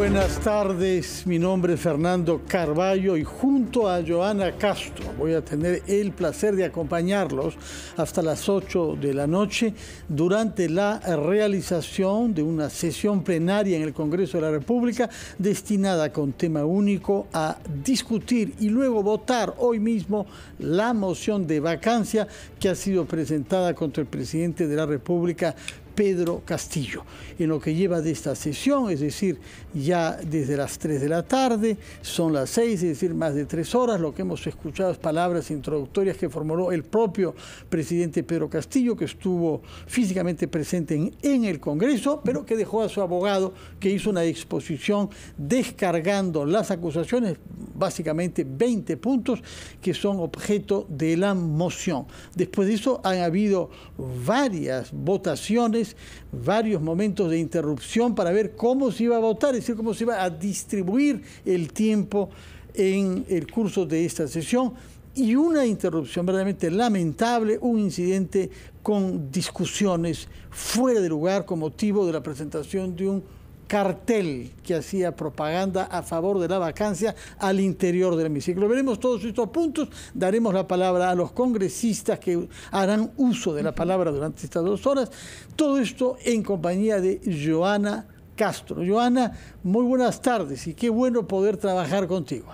buenas tardes, mi nombre es Fernando Carballo y junto a Joana Castro voy a tener el placer de acompañarlos hasta las 8 de la noche durante la realización de una sesión plenaria en el Congreso de la República destinada con tema único a discutir y luego votar hoy mismo la moción de vacancia que ha sido presentada contra el presidente de la República, Pedro Castillo. En lo que lleva de esta sesión, es decir, ya desde las 3 de la tarde, son las 6, es decir, más de 3 horas, lo que hemos escuchado es palabras introductorias que formuló el propio presidente Pedro Castillo, que estuvo físicamente presente en el Congreso, pero que dejó a su abogado, que hizo una exposición descargando las acusaciones, básicamente 20 puntos, que son objeto de la moción. Después de eso han habido varias votaciones, varios momentos de interrupción para ver cómo se iba a votar, es decir, cómo se iba a distribuir el tiempo en el curso de esta sesión, y una interrupción verdaderamente lamentable, un incidente con discusiones fuera de lugar con motivo de la presentación de un cartel que hacía propaganda a favor de la vacancia al interior del hemiciclo. Veremos todos estos puntos, daremos la palabra a los congresistas que harán uso de la palabra durante estas 2 horas. Todo esto en compañía de Joana Castro. Joana, muy buenas tardes y qué bueno poder trabajar contigo.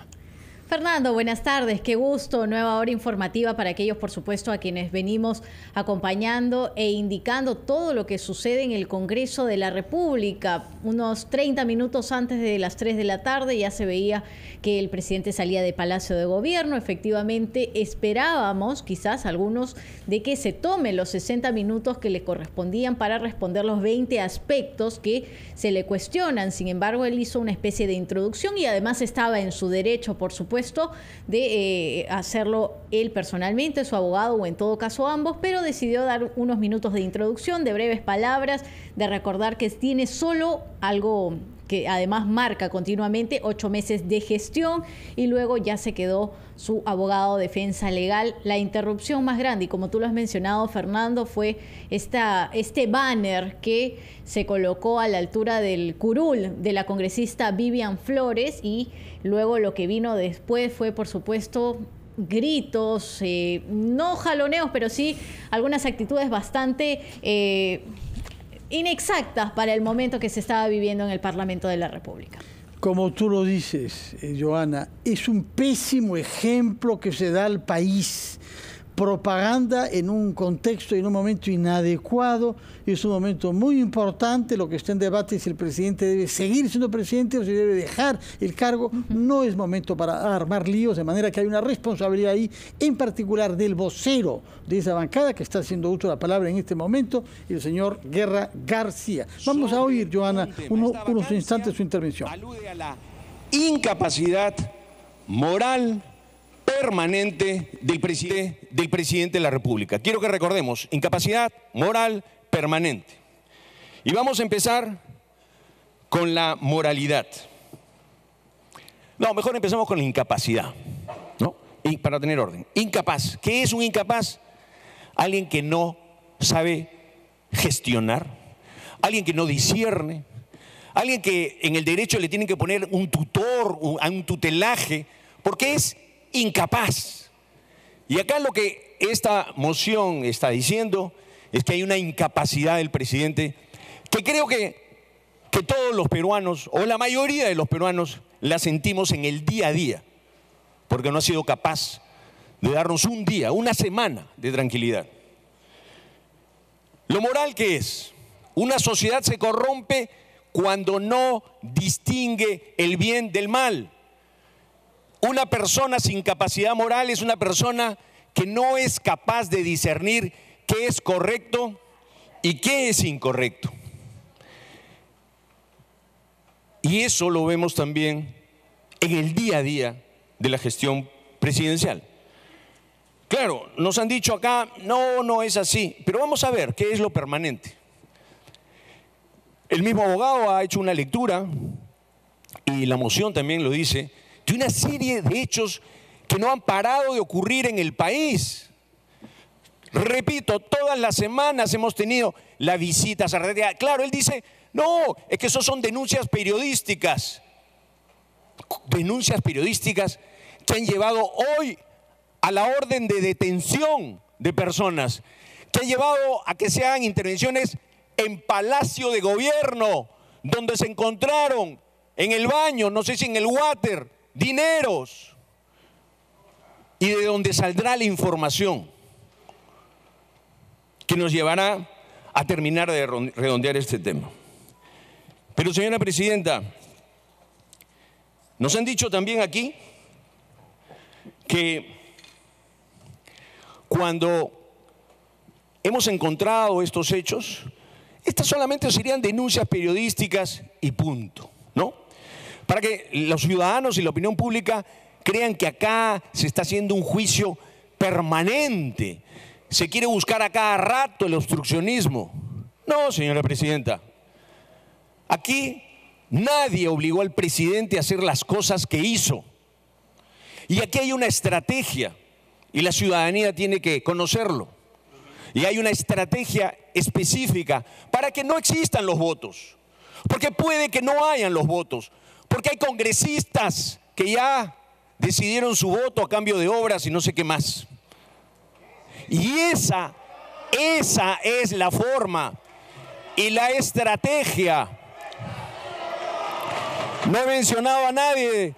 Fernando, buenas tardes, qué gusto, nueva hora informativa para aquellos, por supuesto, a quienes venimos acompañando e indicando todo lo que sucede en el Congreso de la República. Unos 30 minutos antes de las 3 de la tarde ya se veía que el presidente salía de Palacio de Gobierno. Efectivamente, esperábamos, quizás algunos, de que se tome los 60 minutos que le correspondían para responder los 20 aspectos que se le cuestionan. Sin embargo, él hizo una especie de introducción y además estaba en su derecho, por supuesto, de hacerlo él personalmente, su abogado o en todo caso ambos, pero decidió dar unos minutos de introducción, de breves palabras, de recordar que tiene solo algo que además marca continuamente 8 meses de gestión y luego ya se quedó su abogado de defensa legal. La interrupción más grande, y como tú lo has mencionado, Fernando, fue este banner que se colocó a la altura del curul de la congresista Vivian Flores, y luego lo que vino después fue, por supuesto, gritos, no jaloneos, pero sí algunas actitudes bastante inexactas para el momento que se estaba viviendo en el Parlamento de la República. Como tú lo dices, Joana, es un pésimo ejemplo que se da al país. Propaganda en un contexto y en un momento inadecuado. Es un momento muy importante. Lo que está en debate es si el presidente debe seguir siendo presidente o si debe dejar el cargo. No es momento para armar líos, de manera que hay una responsabilidad ahí, en particular del vocero de esa bancada que está haciendo uso de la palabra en este momento, el señor Guerra García. Vamos a oír, Joana, unos instantes su intervención. Alude a la incapacidad moral permanente del presidente de la República. Quiero que recordemos, incapacidad moral permanente. Y vamos a empezar con la moralidad. No, mejor empezamos con la incapacidad, ¿no? Y para tener orden. Incapaz. ¿Qué es un incapaz? Alguien que no sabe gestionar, alguien que no discierne, alguien que en el derecho le tienen que poner un tutor, un tutelaje, porque es incapaz. Y acá lo que esta moción está diciendo es que hay una incapacidad del presidente que creo que todos los peruanos, o la mayoría de los peruanos, la sentimos en el día a día, porque no ha sido capaz de darnos un día, una semana de tranquilidad. Lo moral que es, una sociedad se corrompe cuando no distingue el bien del mal. Una persona sin capacidad moral es una persona que no es capaz de discernir qué es correcto y qué es incorrecto. Y eso lo vemos también en el día a día de la gestión presidencial. Claro, nos han dicho acá, no es así, pero vamos a ver qué es lo permanente. El mismo abogado ha hecho una lectura, y la moción también lo dice, de una serie de hechos que no han parado de ocurrir en el país. Repito, todas las semanas hemos tenido la visita a Zarratea. Claro, él dice, no, es que eso son denuncias periodísticas. Denuncias periodísticas que han llevado hoy a la orden de detención de personas, que han llevado a que se hagan intervenciones en Palacio de Gobierno, donde se encontraron en el baño, no sé si en el water, dineros, y de donde saldrá la información que nos llevará a terminar de redondear este tema. Pero, señora presidenta, nos han dicho también aquí que cuando hemos encontrado estos hechos, estas solamente serían denuncias periodísticas y punto, ¿no? Para que los ciudadanos y la opinión pública crean que acá se está haciendo un juicio permanente, se quiere buscar a cada rato el obstruccionismo. No, señora presidenta, aquí nadie obligó al presidente a hacer las cosas que hizo. Y aquí hay una estrategia y la ciudadanía tiene que conocerlo. Y hay una estrategia específica para que no existan los votos. Porque puede que no hayan los votos. Porque hay congresistas que ya decidieron su voto a cambio de obras y no sé qué más. Y esa es la forma y la estrategia. No he mencionado a nadie,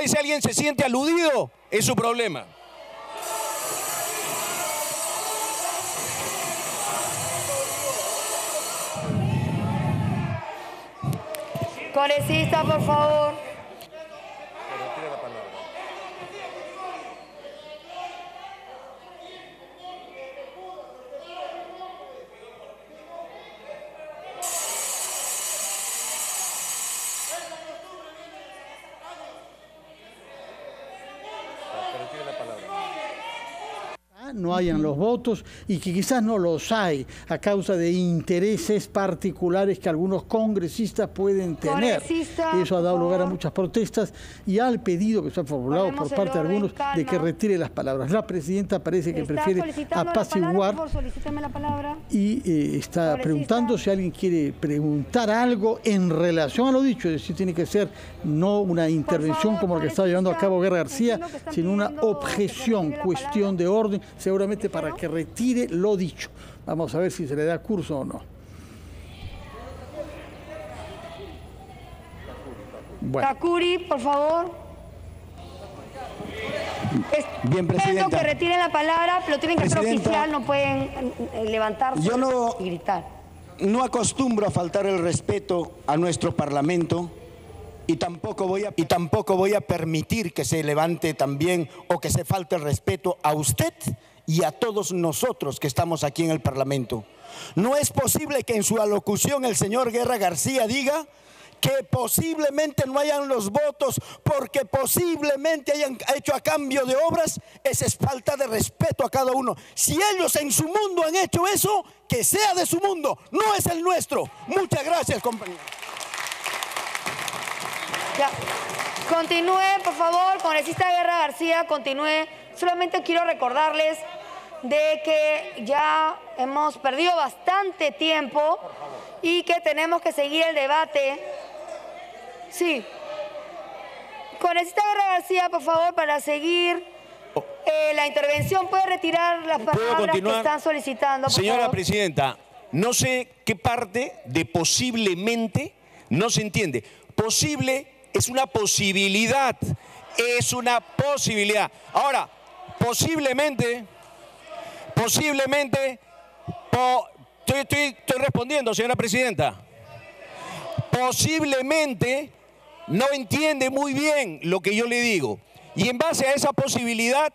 si alguien se siente aludido, es su problema. Congresista, por favor. No hayan los votos y que quizás no los hay a causa de intereses particulares que algunos congresistas pueden tener. Eso ha dado lugar a muchas protestas y al pedido que se ha formulado por parte de algunos de que retire las palabras. La presidenta parece que prefiere apaciguar y está preguntando si alguien quiere preguntar algo en relación a lo dicho, es decir, tiene que ser no una intervención como la que está llevando a cabo Guerra García, sino una objeción, cuestión de orden, seguramente para que retire lo dicho. Vamos a ver si se le da curso o no. Bueno. Takuri, por favor. Bien, presidenta. Que retiren la palabra, pero tienen que ser oficial, no pueden levantarse y gritar. No acostumbro a faltar el respeto a nuestro Parlamento y tampoco voy a permitir que se levante también o que se falte el respeto a usted y a todos nosotros que estamos aquí en el Parlamento. No es posible que en su alocución el señor Guerra García diga que posiblemente no hayan los votos porque posiblemente hayan hecho a cambio de obras. Esa es falta de respeto a cada uno. Si ellos en su mundo han hecho eso, que sea de su mundo, no es el nuestro. Muchas gracias, compañeros. Ya. Continúe, por favor, congresista Guerra García, continúe. Solamente quiero recordarles de que ya hemos perdido bastante tiempo y que tenemos que seguir el debate. Sí. Congresista Guerra García, por favor, para seguir la intervención, ¿puede retirar las palabras que están solicitando? Señora presidenta, no sé qué parte de posiblemente no se entiende. Posible es una posibilidad, es una posibilidad. Ahora, posiblemente, estoy respondiendo, señora presidenta. Posiblemente no entiende muy bien lo que yo le digo. Y en base a esa posibilidad,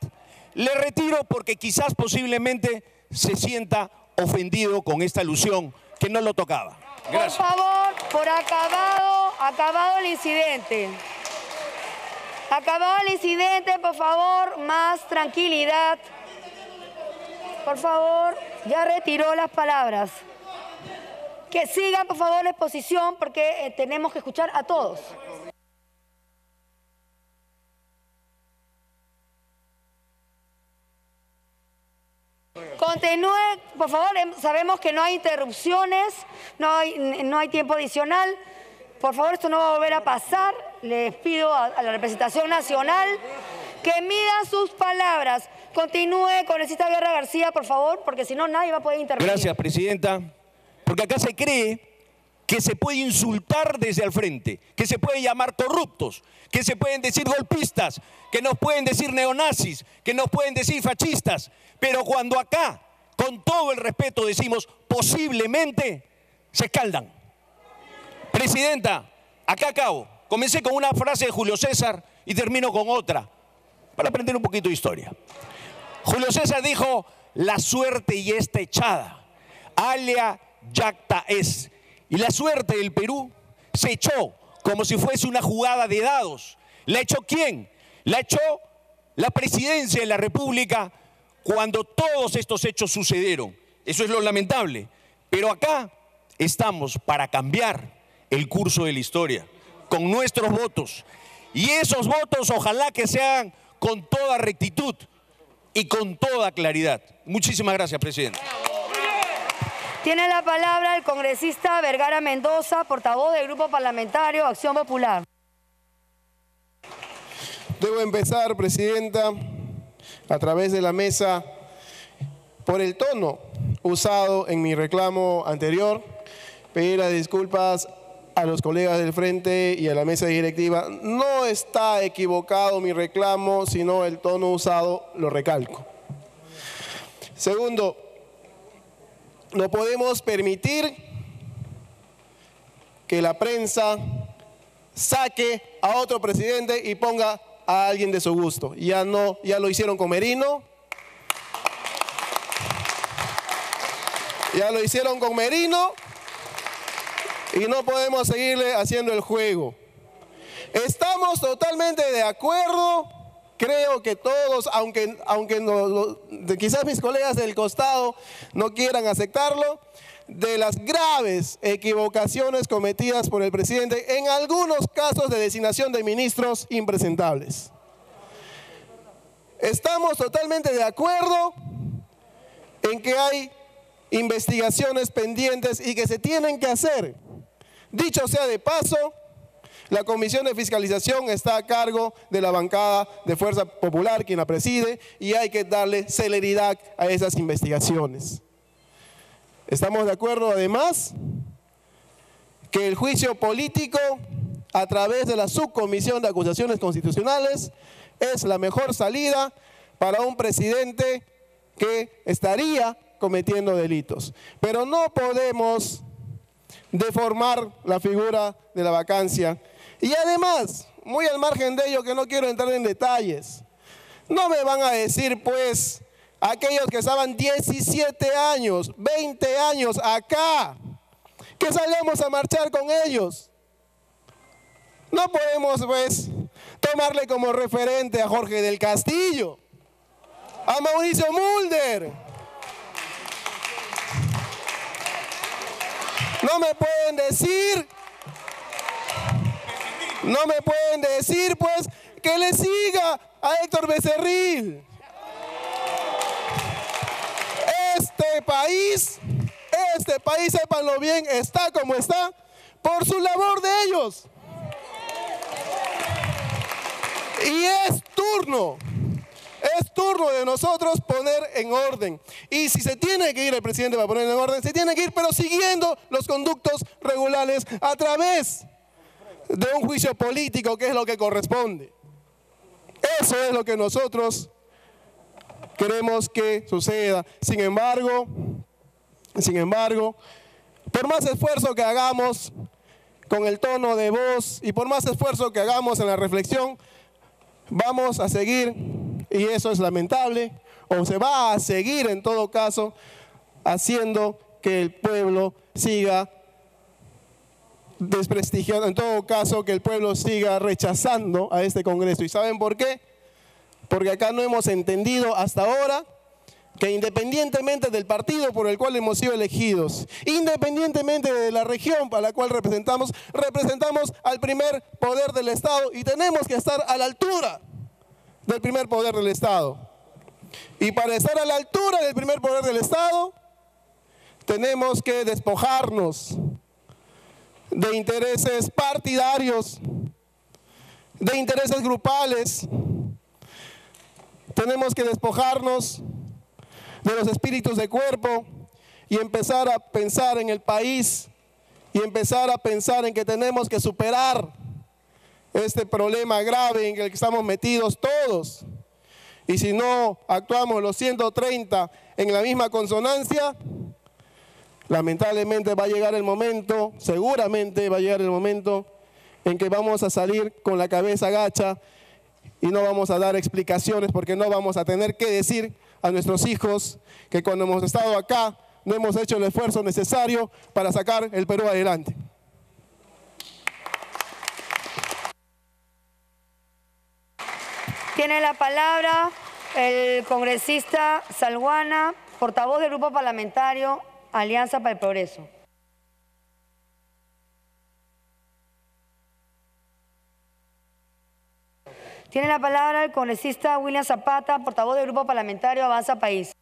le retiro porque quizás posiblemente se sienta ofendido con esta alusión que no lo tocaba. Gracias. Por favor, por acabado el incidente. Acabado el incidente, por favor, más tranquilidad. Por favor, ya retiró las palabras. Que sigan, por favor, la exposición porque tenemos que escuchar a todos. Continúe, por favor. Sabemos que no hay interrupciones, no hay tiempo adicional. Por favor, esto no va a volver a pasar. Les pido a la representación nacional que mida sus palabras. Continúe, congresista Guerra García, por favor, porque si no nadie va a poder intervenir. Gracias, presidenta. Porque acá se cree que se puede insultar desde al frente, que se puede llamar corruptos, que se pueden decir golpistas, que nos pueden decir neonazis, que nos pueden decir fascistas. Pero cuando acá, con todo el respeto, decimos posiblemente, se escaldan. Presidenta, acá acabo. Comencé con una frase de Julio César y termino con otra, para aprender un poquito de historia. Julio César dijo, la suerte ya está echada, alia jacta es. Y la suerte del Perú se echó como si fuese una jugada de dados. ¿La echó quién? La echó la presidencia de la República cuando todos estos hechos sucedieron. Eso es lo lamentable. Pero acá estamos para cambiar el curso de la historia, con nuestros votos. Y esos votos ojalá que sean con toda rectitud y con toda claridad. Muchísimas gracias, presidente. Tiene la palabra el congresista Vergara Mendoza, portavoz del Grupo Parlamentario Acción Popular. Debo empezar, presidenta, a través de la mesa, por el tono usado en mi reclamo anterior, pedir las disculpas a los colegas del frente y a la mesa directiva. No está equivocado mi reclamo, sino el tono usado, lo recalco. Segundo, no podemos permitir que la prensa saque a otro presidente y ponga a alguien de su gusto. Ya lo hicieron con Merino. Ya lo hicieron con Merino. Y no podemos seguirle haciendo el juego. Estamos totalmente de acuerdo, creo que todos, aunque quizás mis colegas del costado no quieran aceptarlo, de las graves equivocaciones cometidas por el presidente en algunos casos de designación de ministros impresentables. Estamos totalmente de acuerdo en que hay investigaciones pendientes y que se tienen que hacer. Dicho sea de paso, la Comisión de Fiscalización está a cargo de la bancada de Fuerza Popular, quien la preside, y hay que darle celeridad a esas investigaciones. Estamos de acuerdo, además, que el juicio político, a través de la Subcomisión de Acusaciones Constitucionales, es la mejor salida para un presidente que estaría cometiendo delitos. Pero no podemos deformar la figura de la vacancia. Y además, muy al margen de ello, que no quiero entrar en detalles, no me van a decir pues aquellos que estaban 17 años, 20 años acá, que salgamos a marchar con ellos. No podemos pues tomarle como referente a Jorge del Castillo, a Mauricio Mulder. No me pueden decir pues que le siga a Héctor Becerril. Este país, sépanlo bien, está como está por su labor de ellos. Y es turno de nosotros poner en orden. Y si se tiene que ir el presidente para poner en orden, se tiene que ir, pero siguiendo los conductos regulares a través de un juicio político, que es lo que corresponde. Eso es lo que nosotros queremos que suceda. Sin embargo, por más esfuerzo que hagamos con el tono de voz y por más esfuerzo que hagamos en la reflexión, vamos a seguir, y eso es lamentable, o se va a seguir en todo caso, haciendo que el pueblo siga desprestigiando, en todo caso que el pueblo siga rechazando a este Congreso. ¿Y saben por qué? Porque acá no hemos entendido hasta ahora que independientemente del partido por el cual hemos sido elegidos, independientemente de la región para la cual representamos al primer poder del Estado y tenemos que estar a la altura del primer poder del Estado. Y para estar a la altura del primer poder del Estado, tenemos que despojarnos de intereses partidarios, de intereses grupales. Tenemos que despojarnos de los espíritus de cuerpo y empezar a pensar en el país y empezar a pensar en que tenemos que superar este problema grave en el que estamos metidos todos. Y si no actuamos los 130 en la misma consonancia, lamentablemente va a llegar el momento, seguramente va a llegar el momento en que vamos a salir con la cabeza gacha y no vamos a dar explicaciones, porque no vamos a tener que decir a nuestros hijos que cuando hemos estado acá no hemos hecho el esfuerzo necesario para sacar el Perú adelante. Tiene la palabra el congresista Salguana, portavoz del Grupo Parlamentario Alianza para el Progreso. Tiene la palabra el congresista William Zapata, portavoz del Grupo Parlamentario Avanza País.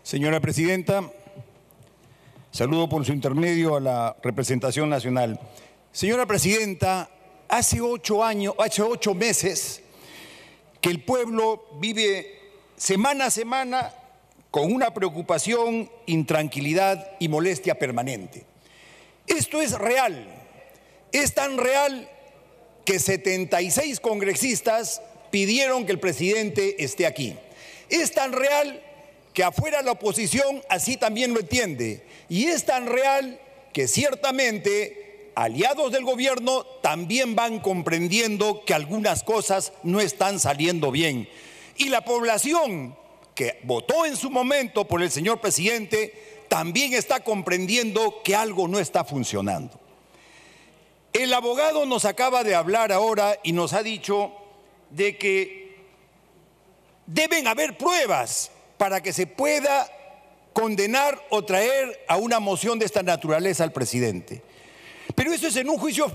Señora Presidenta, saludo por su intermedio a la representación nacional. Señora Presidenta, hace 8 meses que el pueblo vive semana a semana con una preocupación, intranquilidad y molestia permanente. Esto es real, es tan real que 76 congresistas pidieron que el presidente esté aquí. Es tan real que afuera la oposición así también lo entiende. Y es tan real que ciertamente aliados del gobierno también van comprendiendo que algunas cosas no están saliendo bien. Y la población que votó en su momento por el señor presidente también está comprendiendo que algo no está funcionando. El abogado nos acaba de hablar ahora y nos ha dicho de que deben haber pruebas para que se pueda condenar o traer a una moción de esta naturaleza al presidente. Pero eso es en un juicio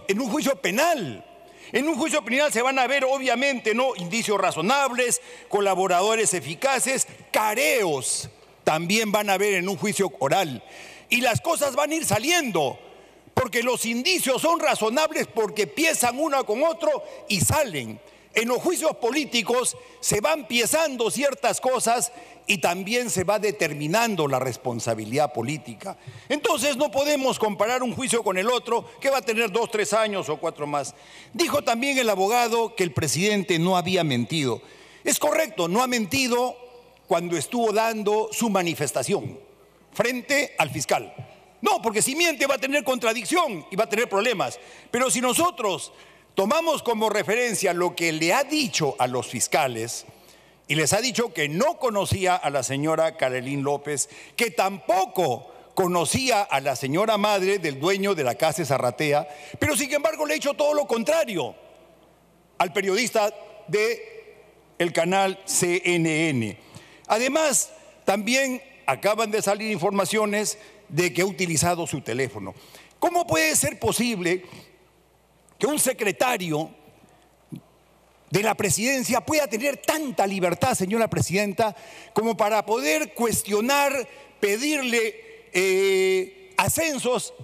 penal. En un juicio penal se van a ver obviamente no indicios razonables, colaboradores eficaces, careos también van a ver en un juicio oral. Y las cosas van a ir saliendo, porque los indicios son razonables porque empiezan uno con otro y salen. En los juicios políticos se van piezando ciertas cosas y también se va determinando la responsabilidad política. Entonces no podemos comparar un juicio con el otro que va a tener 2, 3 años o 4 más. Dijo también el abogado que el presidente no había mentido. Es correcto, no ha mentido cuando estuvo dando su manifestación frente al fiscal. No, porque si miente va a tener contradicción y va a tener problemas. Pero si nosotros tomamos como referencia lo que le ha dicho a los fiscales y les ha dicho que no conocía a la señora Carolyn López, que tampoco conocía a la señora madre del dueño de la casa de Zarratea, pero sin embargo le ha hecho todo lo contrario al periodista del canal CNN. Además, también acaban de salir informaciones de que ha utilizado su teléfono. ¿Cómo puede ser posible que un secretario de la presidencia pueda tener tanta libertad, señora presidenta, como para poder cuestionar, pedirle ascensos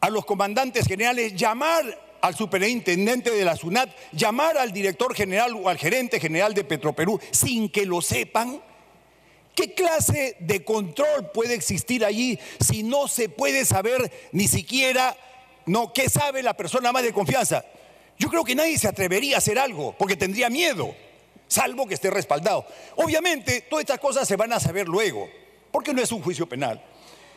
a los comandantes generales, llamar al superintendente de la SUNAT, llamar al director general o al gerente general de Petroperú sin que lo sepan? ¿Qué clase de control puede existir allí si no se puede saber ni siquiera qué sabe la persona más de confianza? Yo creo que nadie se atrevería a hacer algo porque tendría miedo, salvo que esté respaldado. Obviamente, todas estas cosas se van a saber luego, porque no es un juicio penal.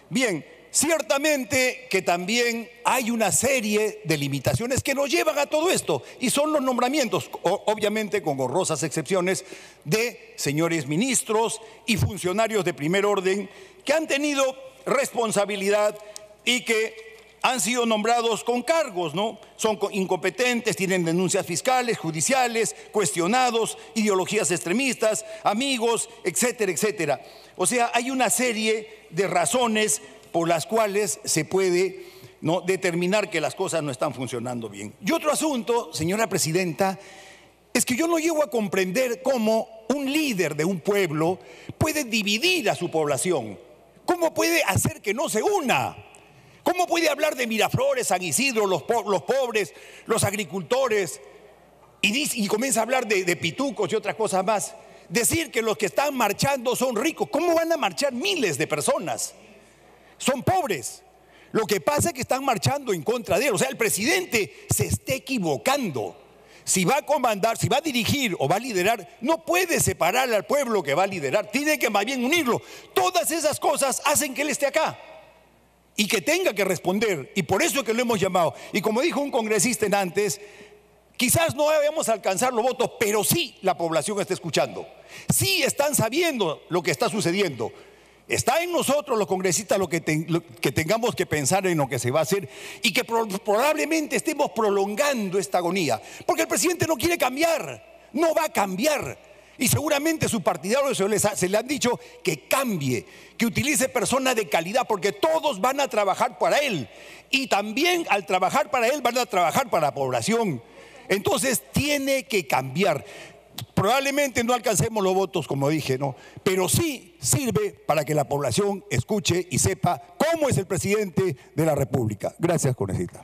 Bien, ciertamente que también hay una serie de limitaciones que nos llevan a todo esto, y son los nombramientos, obviamente con honrosas excepciones, de señores ministros y funcionarios de primer orden que han tenido responsabilidad y que han sido nombrados con cargos, ¿no? Son incompetentes, tienen denuncias fiscales, judiciales, cuestionados, ideologías extremistas, amigos, etcétera, etcétera. O sea, hay una serie de razones por las cuales se puede ¿no?, determinar que las cosas no están funcionando bien. Y otro asunto, señora presidenta, es que yo no llego a comprender cómo un líder de un pueblo puede dividir a su población. ¿Cómo puede hacer que no se una? ¿Cómo puede hablar de Miraflores, San Isidro, los pobres, los agricultores, y comienza a hablar de pitucos y otras cosas más? Decir que los que están marchando son ricos. ¿Cómo van a marchar miles de personas? Son pobres. Lo que pasa es que están marchando en contra de él. O sea, el presidente se está equivocando. Si va a comandar, si va a dirigir o va a liderar, no puede separar al pueblo que va a liderar. Tiene que más bien unirlo. Todas esas cosas hacen que él esté acá y que tenga que responder. Y por eso es que lo hemos llamado. Y como dijo un congresista en antes, quizás no vayamos a alcanzar los votos, pero sí la población está escuchando. Sí están sabiendo lo que está sucediendo. Está en nosotros los congresistas que tengamos que pensar en lo que se va a hacer y que probablemente estemos prolongando esta agonía. Porque el presidente no quiere cambiar, no va a cambiar. Y seguramente sus partidarios se le han dicho que cambie, que utilice personas de calidad, porque todos van a trabajar para él. Y también al trabajar para él van a trabajar para la población. Entonces tiene que cambiar. Probablemente no alcancemos los votos, como dije, ¿no? Pero sí sirve para que la población escuche y sepa cómo es el presidente de la República. Gracias, congresista.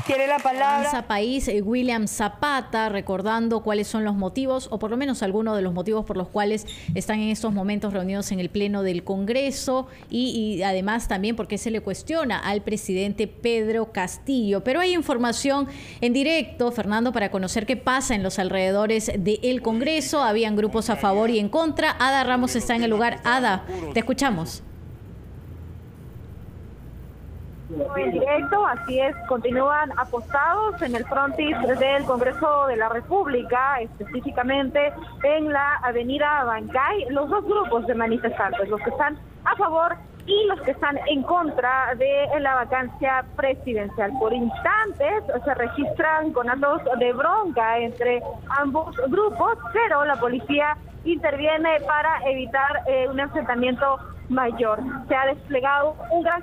Tiene la palabra. Avanza País, William Zapata, recordando cuáles son los motivos, o por lo menos algunos de los motivos por los cuales están en estos momentos reunidos en el Pleno del Congreso y además también porque se le cuestiona al presidente Pedro Castillo. Pero hay información en directo, Fernando, para conocer qué pasa en los alrededores del Congreso. Habían grupos a favor y en contra. Ada Ramos está en el lugar. Ada, te escuchamos. En directo, así es, continúan apostados en el frontis del Congreso de la República, específicamente en la avenida Bancay, los dos grupos de manifestantes, los que están a favor y los que están en contra de la vacancia presidencial. Por instantes se registran conazos de bronca entre ambos grupos, pero la policía interviene para evitar un enfrentamiento mayor. Se ha desplegado un gran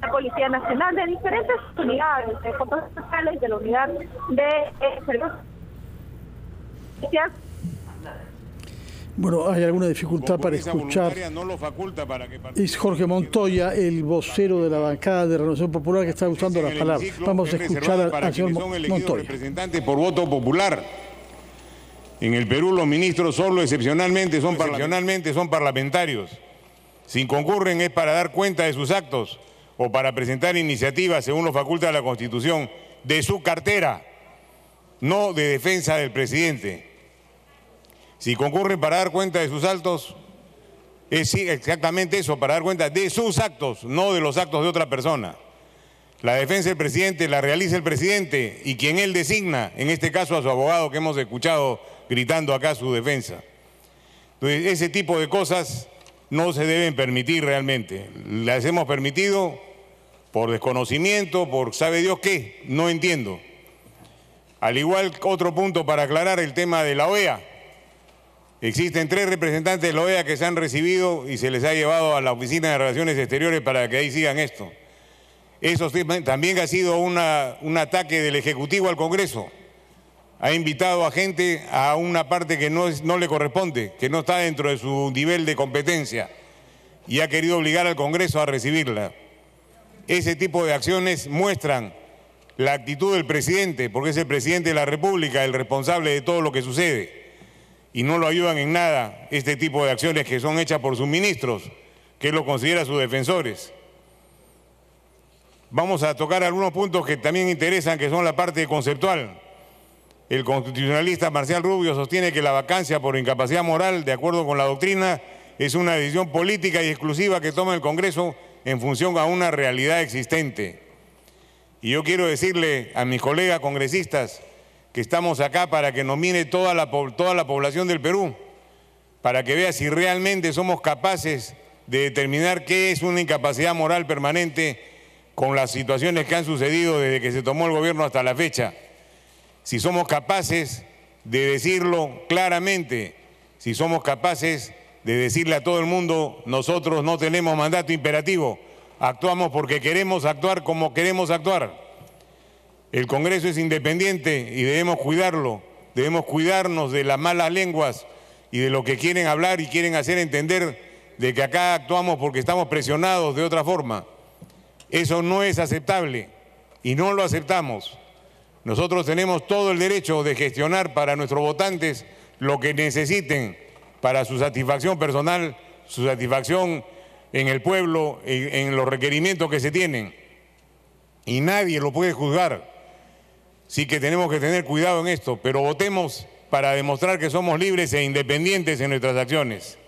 la Policía Nacional de diferentes unidades, de controles fiscales, de la unidad de servicios. Bueno, hay alguna dificultad para escuchar. Es Jorge Montoya, el vocero de la bancada de Renovación Popular, que está usando las palabras. Vamos a escuchar al señor Montoya. Representantes por voto popular. En el Perú los ministros solo excepcionalmente son parlamentarios. Si concurren es para dar cuenta de sus actos o para presentar iniciativas, según lo faculta la Constitución, de su cartera, no de defensa del presidente. Si concurren para dar cuenta de sus actos, es exactamente eso, para dar cuenta de sus actos, no de los actos de otra persona. La defensa del presidente la realiza el presidente y quien él designa, en este caso a su abogado que hemos escuchado gritando acá su defensa. Entonces, ese tipo de cosas no se deben permitir realmente. Las hemos permitido por desconocimiento, por sabe Dios qué, no entiendo. Al igual, otro punto para aclarar el tema de la OEA. Existen 3 representantes de la OEA que se han recibido y se les ha llevado a la Oficina de Relaciones Exteriores para que ahí sigan esto. Eso también ha sido un ataque del Ejecutivo al Congreso. Ha invitado a gente a una parte que no le corresponde, que no está dentro de su nivel de competencia, y ha querido obligar al Congreso a recibirla. Ese tipo de acciones muestran la actitud del presidente, porque es el presidente de la República el responsable de todo lo que sucede, y no lo ayudan en nada este tipo de acciones que son hechas por sus ministros, que él lo considera sus defensores. Vamos a tocar algunos puntos que también interesan, que son la parte conceptual. El constitucionalista Marcial Rubio sostiene que la vacancia por incapacidad moral, de acuerdo con la doctrina, es una decisión política y exclusiva que toma el Congreso en función a una realidad existente. Y yo quiero decirle a mis colegas congresistas que estamos acá para que nos mire toda la población del Perú, para que vea si realmente somos capaces de determinar qué es una incapacidad moral permanente con las situaciones que han sucedido desde que se tomó el gobierno hasta la fecha. Si somos capaces de decirlo claramente, si somos capaces de decirle a todo el mundo, nosotros no tenemos mandato imperativo, actuamos porque queremos actuar como queremos actuar. El Congreso es independiente y debemos cuidarlo, debemos cuidarnos de las malas lenguas y de lo que quieren hablar y quieren hacer entender de que acá actuamos porque estamos presionados de otra forma. Eso no es aceptable y no lo aceptamos. Nosotros tenemos todo el derecho de gestionar para nuestros votantes lo que necesiten para su satisfacción personal, su satisfacción en el pueblo, en los requerimientos que se tienen. Y nadie lo puede juzgar. Sí que tenemos que tener cuidado en esto, pero votemos para demostrar que somos libres e independientes en nuestras acciones.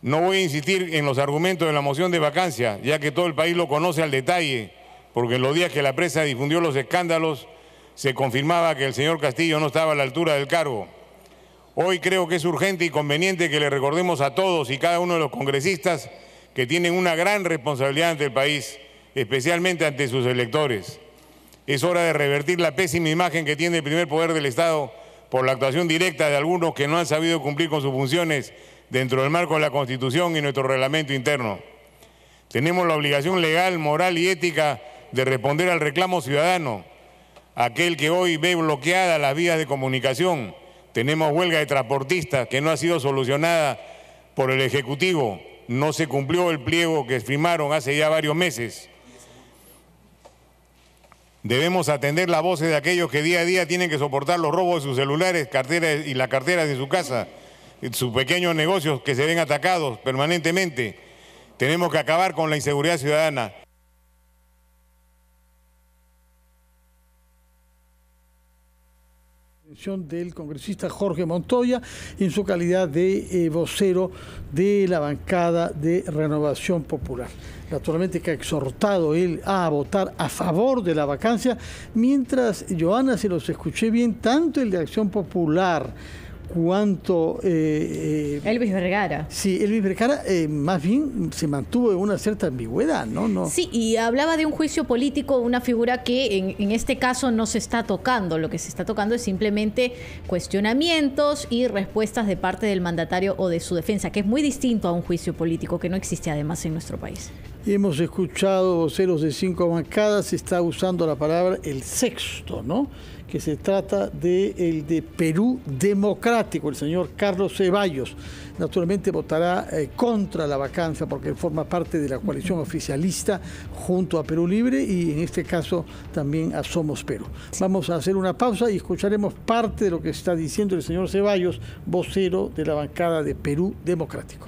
No voy a insistir en los argumentos de la moción de vacancia, ya que todo el país lo conoce al detalle, porque en los días que la prensa difundió los escándalos, se confirmaba que el señor Castillo no estaba a la altura del cargo. Hoy creo que es urgente y conveniente que le recordemos a todos y cada uno de los congresistas que tienen una gran responsabilidad ante el país, especialmente ante sus electores. Es hora de revertir la pésima imagen que tiene el primer poder del Estado por la actuación directa de algunos que no han sabido cumplir con sus funciones dentro del marco de la Constitución y nuestro reglamento interno. Tenemos la obligación legal, moral y ética de responder al reclamo ciudadano, aquel que hoy ve bloqueadas las vías de comunicación. Tenemos huelga de transportistas que no ha sido solucionada por el Ejecutivo. No se cumplió el pliego que firmaron hace ya varios meses. Debemos atender las voces de aquellos que día a día tienen que soportar los robos de sus celulares, carteras y las carteras de su casa, sus pequeños negocios que se ven atacados permanentemente. Tenemos que acabar con la inseguridad ciudadana. Del congresista Jorge Montoya en su calidad de vocero de la bancada de Renovación Popular. Naturalmente que ha exhortado él a votar a favor de la vacancia, mientras, Joana, si los escuché bien, tanto el de Acción Popular cuanto Elvis Vergara. Sí, Elvis Vergara más bien se mantuvo en una cierta ambigüedad, ¿no? Sí, y hablaba de un juicio político, una figura que en este caso no se está tocando. Lo que se está tocando es simplemente cuestionamientos y respuestas de parte del mandatario o de su defensa, que es muy distinto a un juicio político que no existe además en nuestro país. Hemos escuchado voceros de 5 bancadas, se está usando la palabra el sexto, ¿no? Que se trata del de Perú Democrático, el señor Carlos Ceballos. Naturalmente votará contra la vacancia porque forma parte de la coalición oficialista junto a Perú Libre y en este caso también a Somos Perú. Vamos a hacer una pausa y escucharemos parte de lo que está diciendo el señor Ceballos, vocero de la bancada de Perú Democrático.